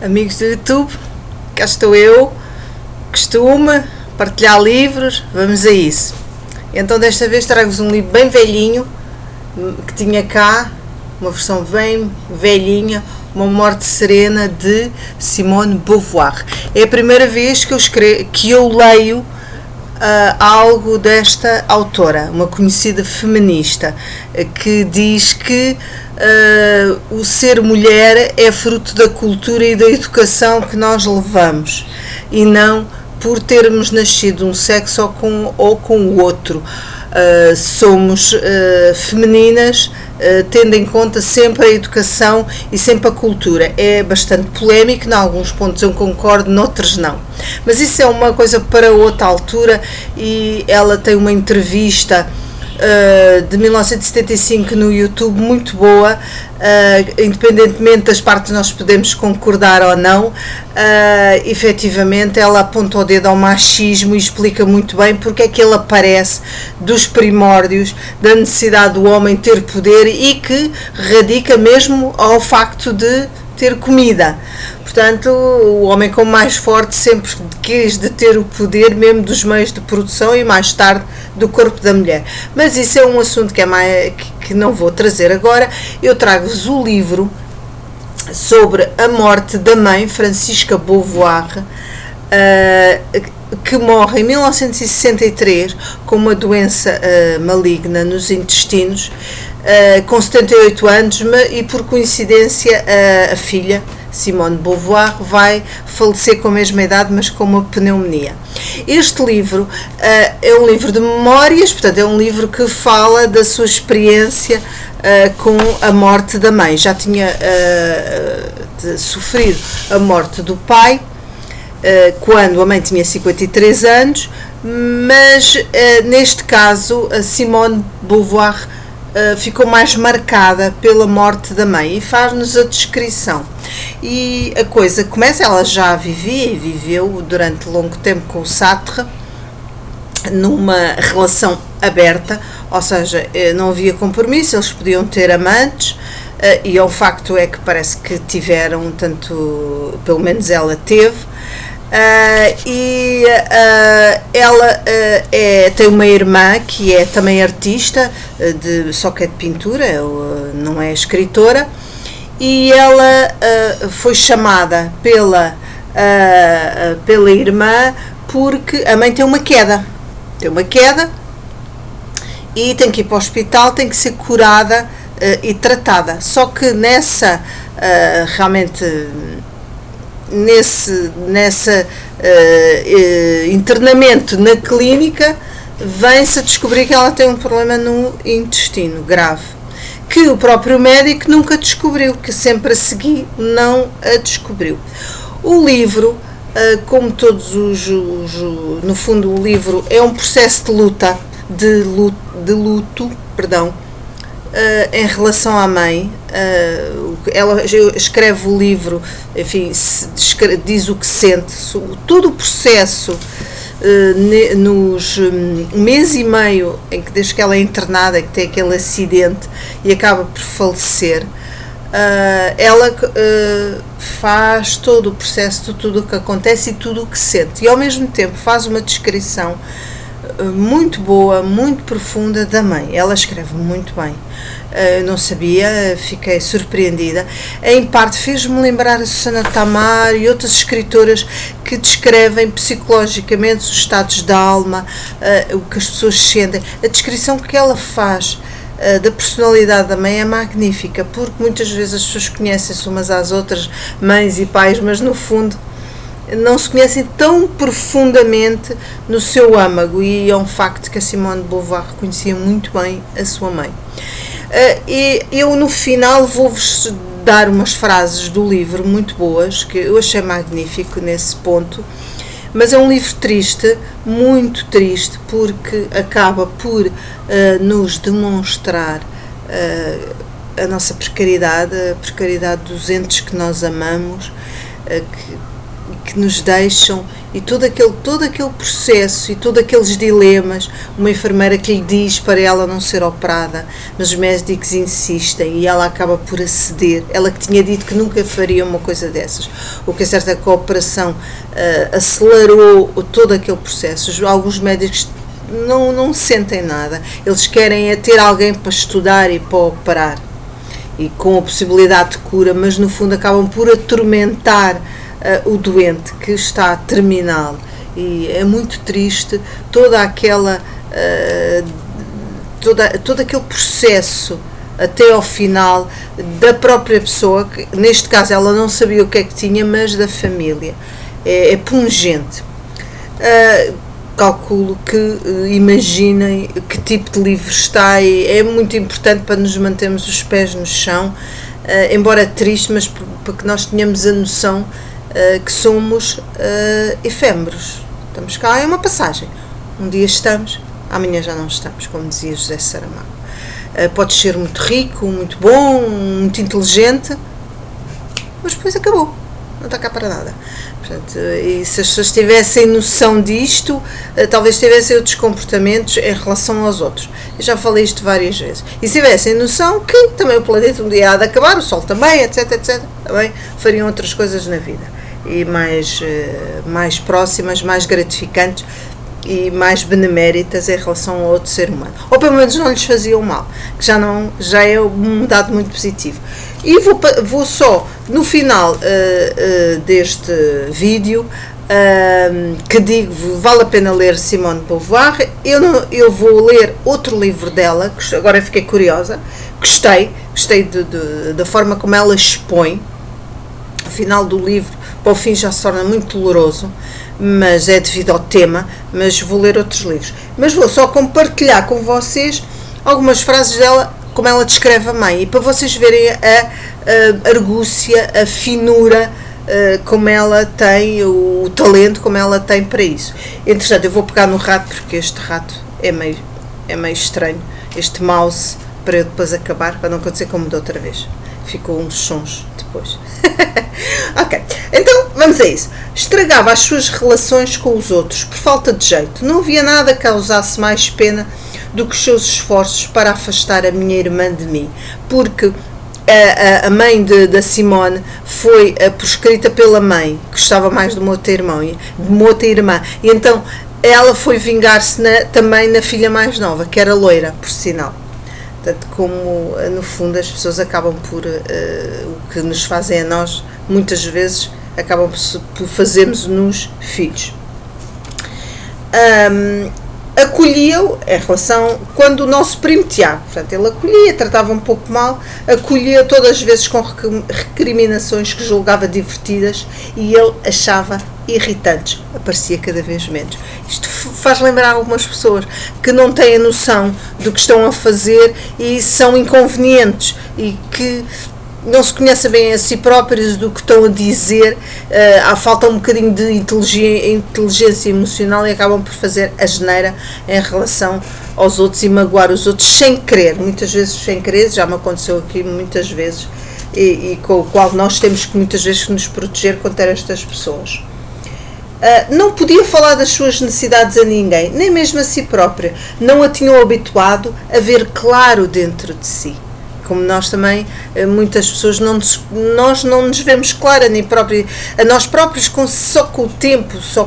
Amigos do YouTube, cá estou eu, costume partilhar livros, vamos a isso. Então desta vez trago-vos um livro bem velhinho, que tinha cá, uma versão bem velhinha, Uma Morte Serena, de Simone de Beauvoir. É a primeira vez que eu leio algo desta autora, uma conhecida feminista, que diz que o ser mulher é fruto da cultura e da educação que nós levamos, e não por termos nascido um sexo ou com o outro. Somos femininas, tendo em conta sempre a educação e sempre a cultura. É bastante polémico, em alguns pontos eu concordo, noutros não. Mas isso é uma coisa para outra altura, e ela tem uma entrevista de 1975 no YouTube muito boa, independentemente das partes nós podemos concordar ou não. Efetivamente ela aponta o dedo ao machismo e explica muito bem porque é que ele aparece dos primórdios da necessidade do homem ter poder, e que radica mesmo ao facto de ter comida. Portanto, o homem como mais forte sempre quis de ter o poder mesmo dos meios de produção e mais tarde do corpo da mulher. Mas isso é um assunto que não vou trazer agora. Eu trago-vos o livro sobre a morte da mãe, Francisca Beauvoir, que morre em 1963 com uma doença maligna nos intestinos, com 78 anos, e por coincidência a filha, Simone de Beauvoir, vai falecer com a mesma idade, mas com uma pneumonia. Este livro é um livro de memórias, portanto é um livro que fala da sua experiência com a morte da mãe. Já tinha sofrido a morte do pai quando a mãe tinha 53 anos, mas neste caso a Simone de Beauvoir ficou mais marcada pela morte da mãe, e faz-nos a descrição. E a coisa começa, ela já vivia e viveu durante longo tempo com o Sartre, numa relação aberta, ou seja, não havia compromisso, eles podiam ter amantes, e o facto é que parece que tiveram, tanto, pelo menos ela teve. Ela tem uma irmã que é também artista, só que é de pintura, não é escritora, e ela foi chamada pela irmã porque a mãe tem uma queda e tem que ir para o hospital, tem que ser curada e tratada. Só que realmente nesse internamento na clínica, vem-se a descobrir que ela tem um problema no intestino grave, que o próprio médico nunca descobriu, que sempre a seguir não a descobriu. O livro, como todos no fundo o livro é um processo de luto, em relação à mãe. Ela escreve o livro, enfim, diz o que sente, todo o processo nos mês e meio desde que ela é internada, que tem aquele acidente e acaba por falecer. Ela faz todo o processo de tudo o que acontece e tudo o que sente, e ao mesmo tempo faz uma descrição muito boa, muito profunda da mãe. Ela escreve muito bem. Não sabia, fiquei surpreendida. Em parte fez-me lembrar a Susana Tamar e outras escritoras que descrevem psicologicamente os estados da alma, o que as pessoas sentem. A descrição que ela faz da personalidade da mãe é magnífica, porque muitas vezes as pessoas conhecem-se umas às outras, mães e pais, mas no fundo não se conhecem tão profundamente no seu âmago, e é um facto que a Simone de Beauvoir conhecia muito bem a sua mãe. E eu no final vou-vos dar umas frases do livro muito boas, que eu achei magnífico nesse ponto, mas é um livro triste, muito triste, porque acaba por nos demonstrar a nossa precariedade, a precariedade dos entes que nós amamos, que nos deixam, e todo aquele processo e todos aqueles dilemas. Uma enfermeira que lhe diz para ela não ser operada, mas os médicos insistem e ela acaba por aceder. Ela que tinha dito que nunca faria uma coisa dessas. O que é certo é que a operação acelerou todo aquele processo. Alguns médicos não sentem nada, eles querem é ter alguém para estudar e para operar, e com a possibilidade de cura, mas no fundo acabam por atormentar o doente que está terminal. E é muito triste toda aquela todo aquele processo até ao final da própria pessoa, que neste caso ela não sabia o que é que tinha, mas da família. É pungente. Calculo que imaginem que tipo de livro está, e é muito importante para nos mantermos os pés no chão, embora triste, mas para que nós tenhamos a noção que somos efêmeros. Estamos cá, é uma passagem. Um dia estamos, amanhã já não estamos, como dizia José Saramago. Podes ser muito rico, muito bom, muito inteligente, mas depois acabou, não está cá para nada. Portanto, e se as pessoas tivessem noção disto, talvez tivessem outros comportamentos em relação aos outros. Eu já falei isto várias vezes. E se tivessem noção que também o planeta um dia há de acabar, o Sol também, etc, etc, também fariam outras coisas na vida. E mais próximas, mais gratificantes e mais beneméritas em relação a outro ser humano. Ou pelo menos não lhes faziam mal, que já é um dado muito positivo. E vou só, no final deste vídeo, que digo, vale a pena ler Simone de Beauvoir. Eu vou ler outro livro dela, que agora fiquei curiosa, gostei da forma como ela expõe. O final do livro, para o fim, já se torna muito doloroso, mas é devido ao tema. Mas vou ler outros livros. Mas vou só compartilhar com vocês algumas frases dela, como ela descreve a mãe, e para vocês verem a argúcia, a finura, como ela tem, o talento, como ela tem para isso. Entretanto, eu vou pegar no rato, porque este rato é meio estranho, este mouse, para eu depois acabar, para não acontecer como da outra vez. Ficou uns sons depois. Ok, então vamos a isso. Estragava as suas relações com os outros por falta de jeito. Não havia nada que causasse mais pena do que os seus esforços para afastar a minha irmã de mim, porque a mãe da Simone foi proscrita pela mãe, que gostava mais de uma outra irmã, e então ela foi vingar-se também na filha mais nova, que era loira, por sinal. Portanto, como no fundo as pessoas acabam por, o que nos fazem a nós, muitas vezes acabam por fazermos nos filhos. Acolhia-o em relação, quando o nosso primo Tiago, portanto, ele acolhia, tratava um pouco mal, acolhia todas as vezes com recriminações que julgava divertidas e ele achava irritantes, aparecia cada vez menos. Isto faz lembrar algumas pessoas que não têm a noção do que estão a fazer e são inconvenientes e que não se conhecem bem a si próprios do que estão a dizer, falta um bocadinho de inteligência emocional e acabam por fazer a geneira em relação aos outros e magoar os outros sem querer, muitas vezes sem querer, já me aconteceu aqui muitas vezes, e com o qual nós temos que muitas vezes nos proteger contra estas pessoas. Não podia falar das suas necessidades a ninguém, nem mesmo a si própria, não a tinham habituado a ver claro dentro de si. Como nós também, muitas pessoas, nós não nos vemos clara nem a nós próprios, só com o tempo, só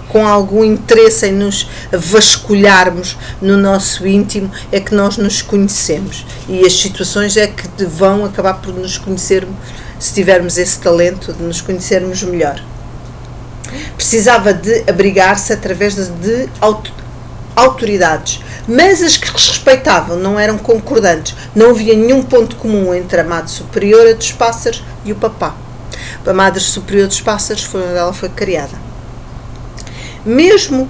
com algum interesse em nos vasculharmos no nosso íntimo, é que nós nos conhecemos. E as situações é que vão acabar por nos conhecermos, se tivermos esse talento de nos conhecermos melhor. Precisava de abrigar-se através de autoridades, mas as que respeitavam não eram concordantes. Não havia nenhum ponto comum entre a Madre Superiora dos Pássaros e o papá. A Madre Superiora dos Pássaros foi onde ela foi criada. Mesmo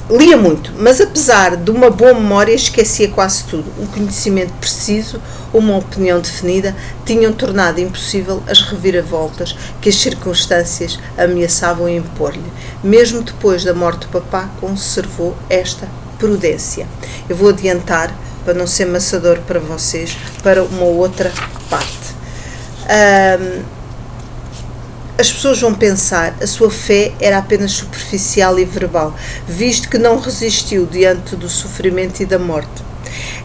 lia muito, mas apesar de uma boa memória, esquecia quase tudo. Um conhecimento preciso, uma opinião definida, tinham tornado impossível as reviravoltas que as circunstâncias ameaçavam impor-lhe. Mesmo depois da morte do papá, conservou esta prudência. Eu vou adiantar, para não ser maçador para vocês, para uma outra parte. as pessoas vão pensar a sua fé era apenas superficial e verbal, visto que não resistiu diante do sofrimento e da morte.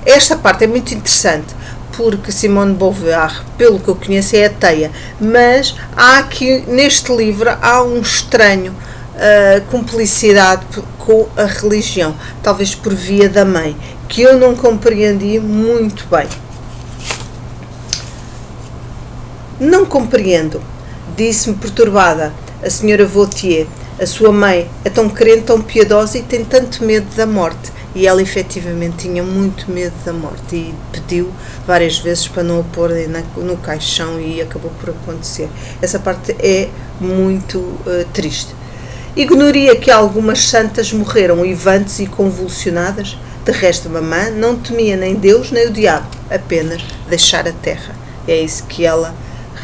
Esta parte é muito interessante, porque Simone de Beauvoir, pelo que eu conheço, é ateia, mas há aqui, neste livro, há um estranho cumplicidade com a religião, talvez por via da mãe, que eu não compreendi muito bem. Não compreendo, disse-me perturbada a senhora Vautier. A sua mãe é tão crente, tão piedosa e tem tanto medo da morte. E ela efetivamente tinha muito medo da morte e pediu várias vezes para não a pôr no caixão e acabou por acontecer. Essa parte é muito triste. Ignoria que algumas santas morreram uivantes e convulsionadas. De resto, mamã não temia nem Deus nem o diabo, apenas deixar a terra. É isso que ela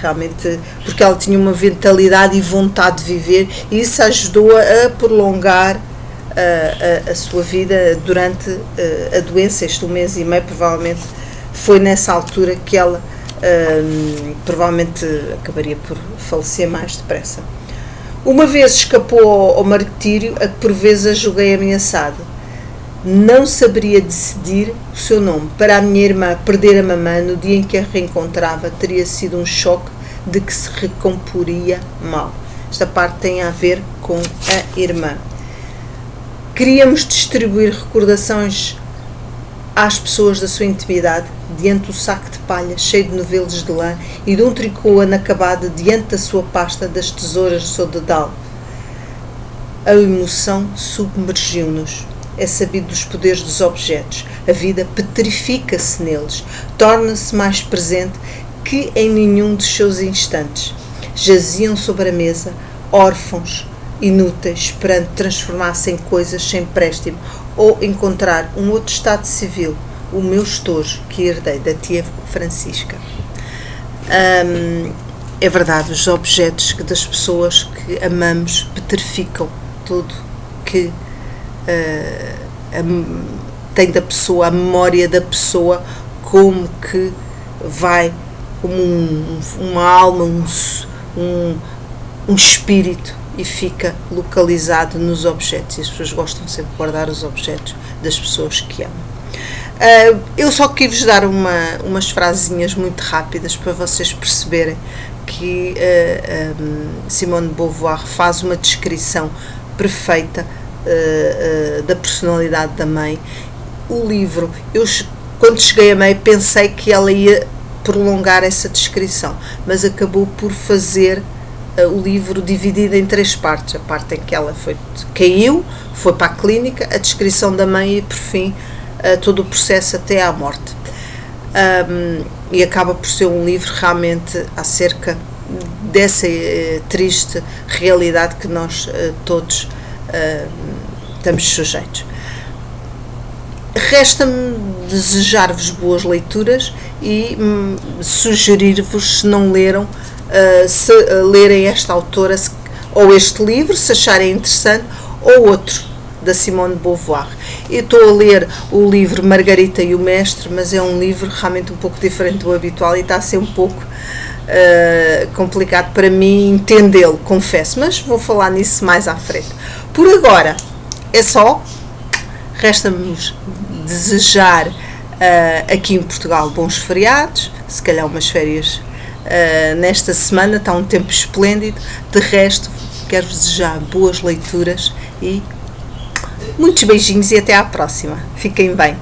realmente, porque ela tinha uma vitalidade e vontade de viver, e isso ajudou a prolongar a sua vida durante a doença. Este 1 mês e meio provavelmente foi nessa altura que ela provavelmente acabaria por falecer mais depressa. Uma vez escapou ao martírio a que por vezes a julguei ameaçado. Não saberia decidir o seu nome. Para a minha irmã, perder a mamã no dia em que a reencontrava teria sido um choque de que se recomporia mal. Esta parte tem a ver com a irmã. Queríamos distribuir recordações às pessoas da sua intimidade, diante do saco de palha cheio de novelos de lã e de um tricô inacabado diante da sua pasta das tesouras do seu dedal. A emoção submergiu-nos. É sabido dos poderes dos objetos. A vida petrifica-se neles, torna-se mais presente que em nenhum dos seus instantes. Jaziam sobre a mesa, órfãos, inúteis, esperando transformar-se em coisas sem empréstimo ou encontrar um outro estado civil, o meu estojo que herdei da tia Francisca. É verdade, os objetos das pessoas que amamos petrificam tudo que tem da pessoa, a memória da pessoa, como que vai como uma alma, um espírito, e fica localizado nos objetos, e as pessoas gostam sempre de guardar os objetos das pessoas que amam. Eu só quis dar umas frasinhas muito rápidas para vocês perceberem que Simone de Beauvoir faz uma descrição perfeita da personalidade da mãe. O livro, eu quando cheguei a meio pensei que ela ia prolongar essa descrição, mas acabou por fazer o livro dividido em 3 partes. A parte em que ela caiu, foi para a clínica, a descrição da mãe e por fim todo o processo até à morte. E acaba por ser um livro realmente acerca dessa triste realidade que nós todos estamos sujeitos. Resta-me desejar-vos boas leituras e sugerir-vos, se não leram, se lerem esta autora ou este livro, se acharem interessante, ou outro da Simone de Beauvoir. Eu estou a ler o livro Margarita e o Mestre, mas é um livro realmente um pouco diferente do habitual e está a ser um pouco complicado para mim entendê-lo, confesso, mas vou falar nisso mais à frente. Por agora é só. Resta-me desejar aqui em Portugal bons feriados, se calhar umas férias nesta semana, está um tempo esplêndido. De resto, quero-vos desejar boas leituras e muitos beijinhos e até à próxima. Fiquem bem.